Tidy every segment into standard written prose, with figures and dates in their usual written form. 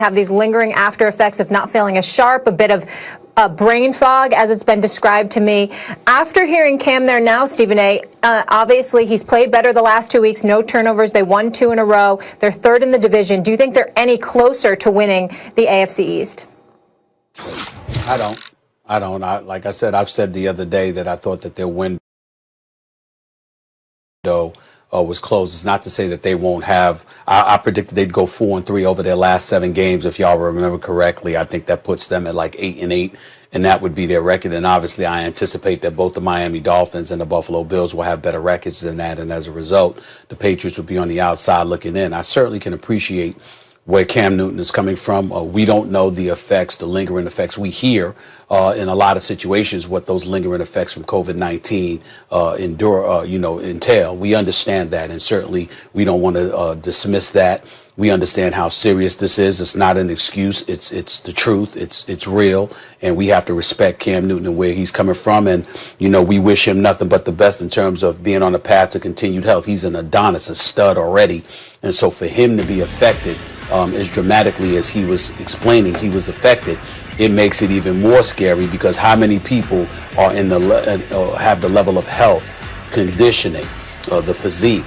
have these lingering after effects of not feeling as sharp, a bit of brain fog, as it's been described to me. After hearing Cam there now, Stephen A., obviously he's played better the last 2 weeks, no turnovers. They won 2 in a row. They're third in the division. Do you think they're any closer to winning the AFC East? I don't. Like I said, I've said the other day that I thought that their window was closed. It's not to say that they won't have. I predicted they'd go 4-3 over their last 7 games. If y'all remember correctly, I think that puts them at like 8-8, and that would be their record. And obviously, I anticipate that both the Miami Dolphins and the Buffalo Bills will have better records than that. And as a result, the Patriots will be on the outside looking in. I certainly can appreciate where Cam Newton is coming from. We don't know the effects, the lingering effects. We hear in a lot of situations what those lingering effects from COVID-19 entail. We understand that, and certainly we don't want to dismiss that. We understand how serious this is. It's not an excuse. It's the truth. It's real, and we have to respect Cam Newton and where he's coming from. And we wish him nothing but the best in terms of being on the path to continued health. He's an Adonis, a stud already, and so for him to be affected as dramatically as he was explaining he was affected, it makes it even more scary, because how many people are in have the level of health, conditioning, the physique,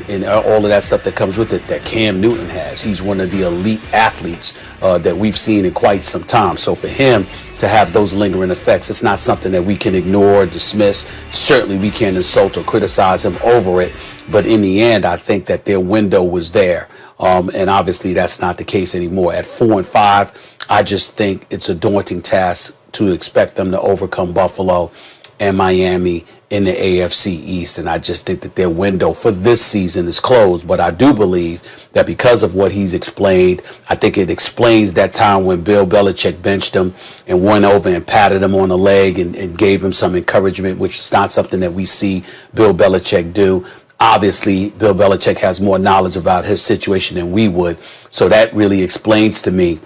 and all of that stuff that comes with it that Cam Newton has. He's one of the elite athletes that we've seen in quite some time. So for him to have those lingering effects, it's not something that we can ignore or dismiss. Certainly we can't insult or criticize him over it. But in the end, I think that their window was there. And obviously that's not the case anymore. At 4-5, I just think it's a daunting task to expect them to overcome Buffalo and Miami in the AFC East. And I just think that their window for this season is closed. But I do believe that because of what he's explained, I think it explains that time when Bill Belichick benched him and went over and patted him on the leg and gave him some encouragement, which is not something that we see Bill Belichick do. Obviously, Bill Belichick has more knowledge about his situation than we would. So that really explains to me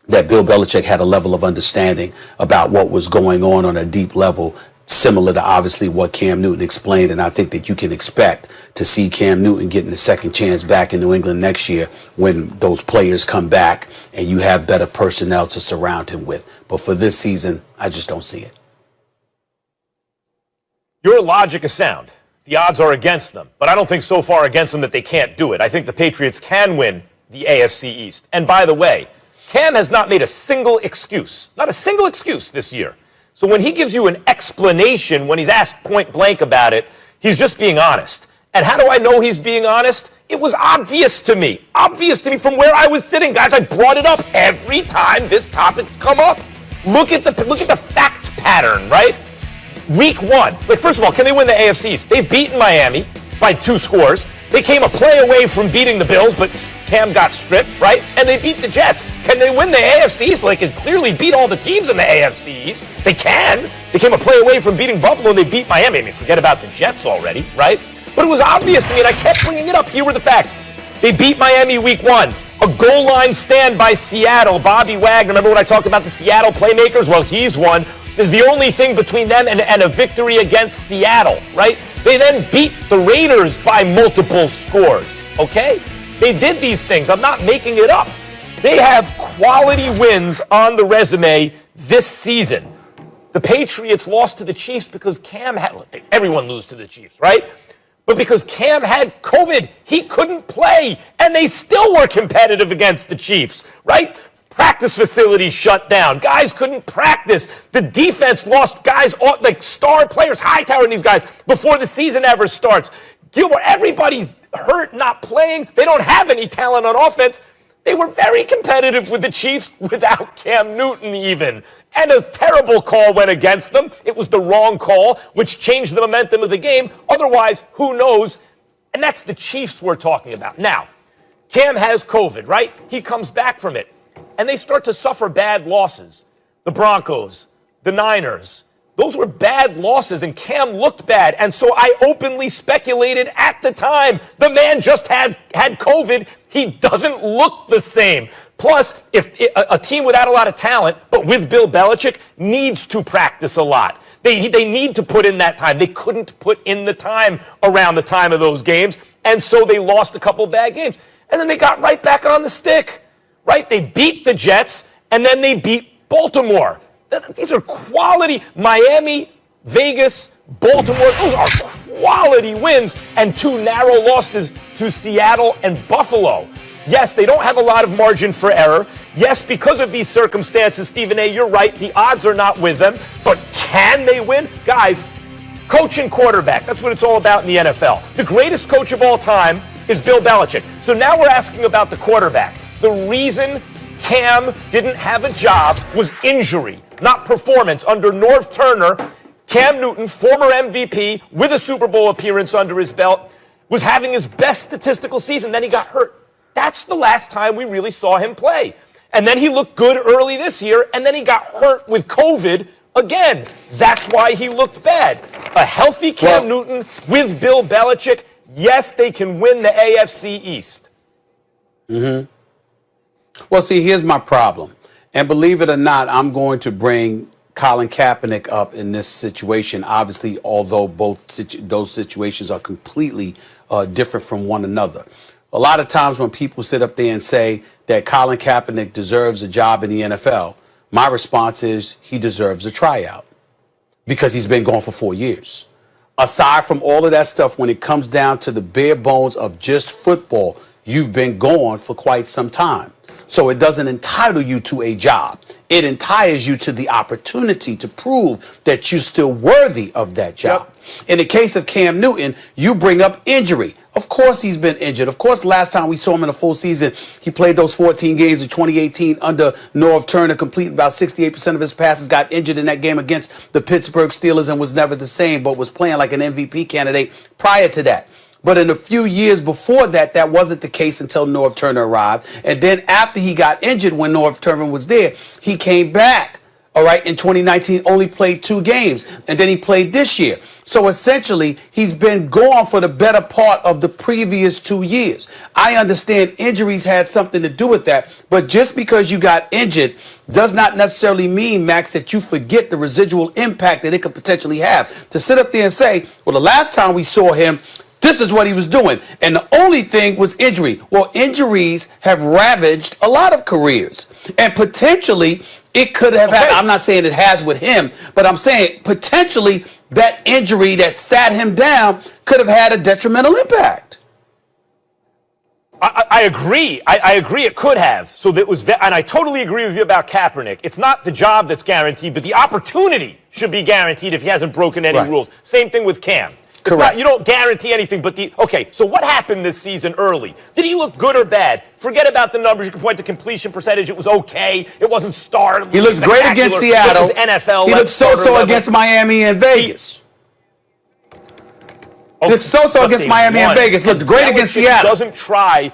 that Bill Belichick had a level of understanding about what was going on a deep level, similar to obviously what Cam Newton explained. And I think that you can expect to see Cam Newton getting a second chance back in New England next year when those players come back and you have better personnel to surround him with. But for this season, I just don't see it. Your logic is sound. The odds are against them, but I don't think so far against them that they can't do it. I think the Patriots can win the AFC East. And by the way, Cam has not made a single excuse this year. So when he gives you an explanation, when he's asked point blank about it, he's just being honest. And how do I know he's being honest? It was obvious to me from where I was sitting. Guys, I brought it up every time this topic's come up. Look at the fact pattern, right? Week 1, first of all, can they win the AFC East? They've beaten Miami by 2 scores. They came a play away from beating the Bills, but Cam got stripped, right? And they beat the Jets. Can they win the AFC East? Well, they can clearly beat all the teams in the AFC East. They can. They came a play away from beating Buffalo, and they beat Miami. I mean, forget about the Jets already, right? But it was obvious to me, and I kept bringing it up. Here were the facts. They beat Miami week 1. A goal line stand by Seattle. Bobby Wagner, remember when I talked about the Seattle playmakers? Well, he's one. Is the only thing between them and a victory against Seattle, right? They then beat the Raiders by multiple scores, okay? They did these things. I'm not making it up. They have quality wins on the resume this season. The Patriots lost to the Chiefs because Cam had, everyone loses to the Chiefs, right? But because Cam had COVID, he couldn't play, and they still were competitive against the Chiefs, right? Practice facilities shut down. Guys couldn't practice. The defense lost guys, like star players, Hightower and these guys, before the season ever starts. Gilmore, everybody's hurt, not playing. They don't have any talent on offense. They were very competitive with the Chiefs without Cam Newton even. And a terrible call went against them. It was the wrong call, which changed the momentum of the game. Otherwise, who knows? And that's the Chiefs we're talking about. Now, Cam has COVID, right? He comes back from it. And they start to suffer bad losses. The Broncos, the Niners, those were bad losses, and Cam looked bad. And so I openly speculated at the time, the man just had COVID. He doesn't look the same. Plus, if a team without a lot of talent, but with Bill Belichick, needs to practice a lot. They need to put in that time. They couldn't put in the time around the time of those games, and so they lost a couple bad games. And then they got right back on the stick. right? They beat the Jets, and then they beat Baltimore. These are quality Miami, Vegas, Baltimore. Those are quality wins, and 2 narrow losses to Seattle and Buffalo. Yes, they don't have a lot of margin for error. Yes, because of these circumstances, Stephen A., you're right, the odds are not with them. But can they win? Guys, coach and quarterback, that's what it's all about in the NFL. The greatest coach of all time is Bill Belichick. So now we're asking about the quarterback. The reason Cam didn't have a job was injury, not performance. Under Norv Turner, Cam Newton, former MVP with a Super Bowl appearance under his belt, was having his best statistical season. Then he got hurt. That's the last time we really saw him play. And then he looked good early this year, and then he got hurt with COVID again. That's why he looked bad. A healthy Cam Newton with Bill Belichick, yes, they can win the AFC East. Well, see, here's my problem. And believe it or not, I'm going to bring Colin Kaepernick up in this situation. Obviously, although those situations are completely different from one another. A lot of times when people sit up there and say that Colin Kaepernick deserves a job in the NFL, my response is he deserves a tryout because he's been gone for 4 years. Aside from all of that stuff, when it comes down to the bare bones of just football, you've been gone for quite some time. So it doesn't entitle you to a job. It entitles you to the opportunity to prove that you're still worthy of that job. Yep. In the case of Cam Newton, you bring up injury. Of course he's been injured. Of course, last time we saw him in a full season, he played those 14 games in 2018 under Norv Turner, completed about 68% of his passes, got injured in that game against the Pittsburgh Steelers and was never the same, but was playing like an MVP candidate prior to that. But in a few years before that, that wasn't the case until Norv Turner arrived. And then after he got injured when Norv Turner was there, he came back, all right, in 2019, only played 2 games. And then he played this year. So essentially, he's been gone for the better part of the previous 2 years. I understand injuries had something to do with that. But just because you got injured does not necessarily mean, Max, that you forget the residual impact that it could potentially have. To sit up there and say, well, the last time we saw him, this is what he was doing. And the only thing was injury. Well, injuries have ravaged a lot of careers. And potentially, it could have had, I'm not saying it has with him, but I'm saying potentially that injury that sat him down could have had a detrimental impact. I agree. I agree it could have. So that was, and I totally agree with you about Kaepernick. It's not the job that's guaranteed, but the opportunity should be guaranteed if he hasn't broken any rules. Same thing with Cam. Correct. You don't guarantee anything, but so what happened this season early? Did he look good or bad? Forget about the numbers. You can point to completion percentage. It was okay. It wasn't star. He looked great against Seattle. It was NFL. He looked so-so against Miami and Vegas. He looked so-so against Miami and Vegas. Looked great against Seattle. Doesn't try.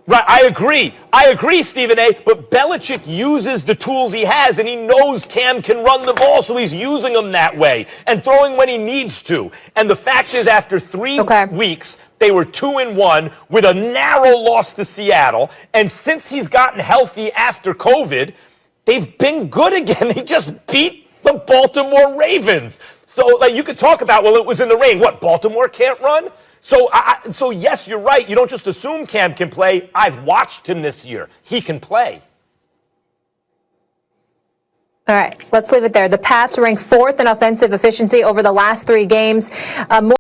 Right, I agree, Stephen A., but Belichick uses the tools he has, and he knows Cam can run the ball, so he's using them that way and throwing when he needs to. And the fact is, after 3 weeks, they were 2-1 with a narrow loss to Seattle, and since he's gotten healthy after COVID, they've been good again. They just beat the Baltimore Ravens. So you could talk about, well, it was in the rain. What, Baltimore can't run? So yes, you're right. You don't just assume Cam can play. I've watched him this year. He can play. All right, let's leave it there. The Pats rank 4th in offensive efficiency over the last 3 games. More